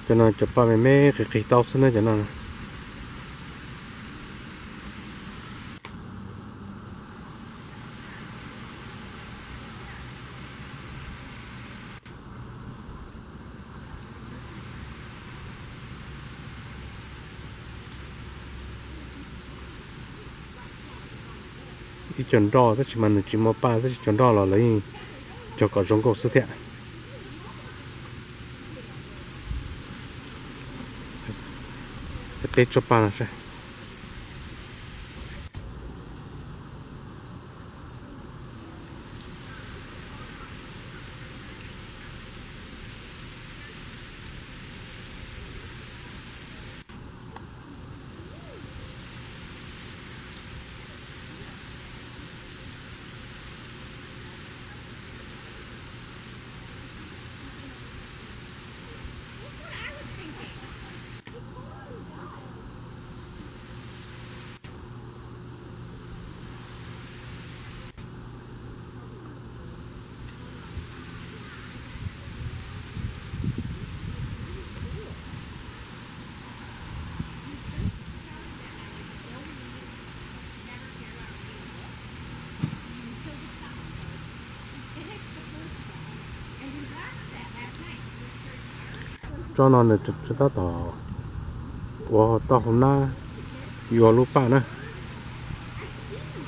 cho nó chụp ba mấy cái tàu xin nó cho nó cái chuẩn đo tất mà chỉ mua ba tất chuẩn đo là lấy cho có giống cổ sức thiện tết cho ba là sao cho nó là cho ta tỏ của tao hôm nay vừa lúc ba nữa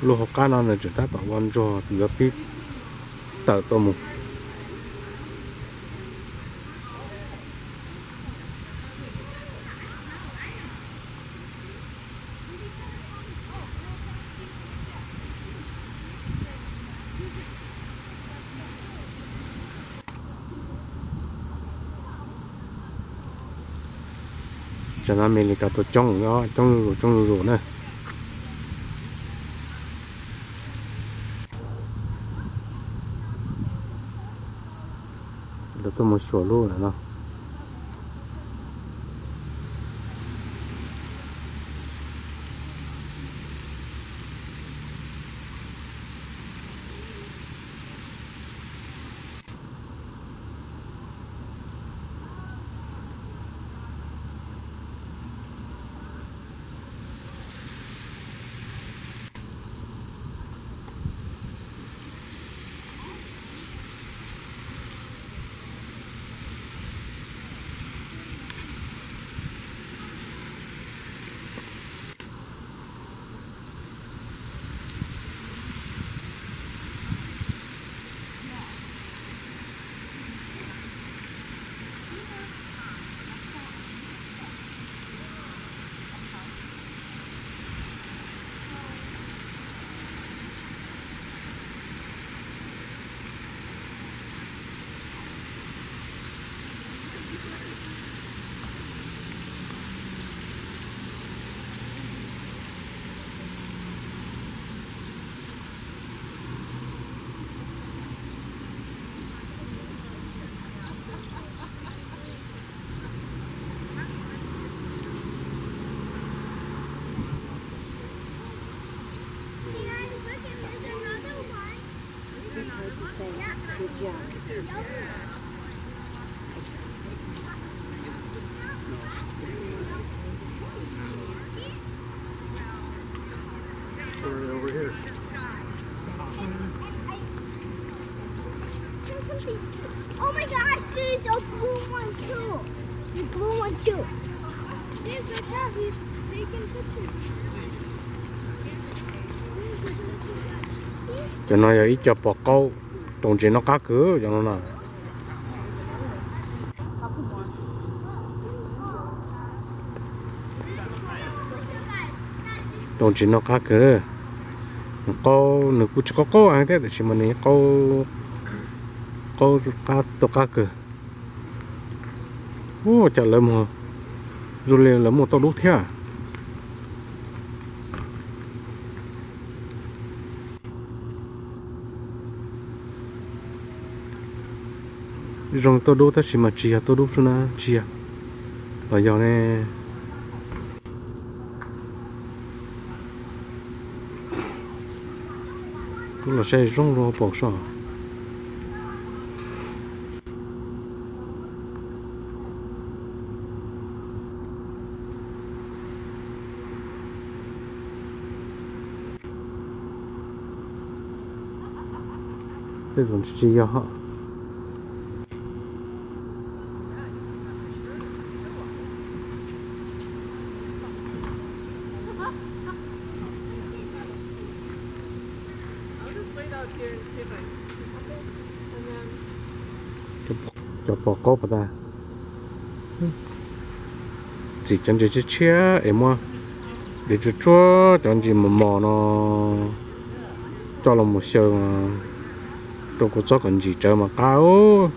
lúc học cá nó là cho ta tỏ quan cho từ biết tờ tao một cho nên mình cả tổ trong nó trong rồi nè được tôi một số luôn rồi nó over here. Oh my gosh, there's a blue one too. The blue one too. James, watch out, he's taking pictures. Cho nó ít cho bỏ câu trong trên nó cá cửa cho nó nào trong trên nó cá cửa câu nước cũng có câu anh thế thì mình câu cá to cá cửa ô chả lắm mà rồi liền là một tàu đốt thế à rong tàu đốt thì mà chia tàu đốt na chia bây giờ này cũng là xe rong rồi bỏ sao 这种是要哈。cho bỏ có bà ta chỉ chẳng chỉ chia em mà để cho chúa chẳng chỉ mà mò nó cho lòng một sờ tôi có cho cần gì chờ mà cao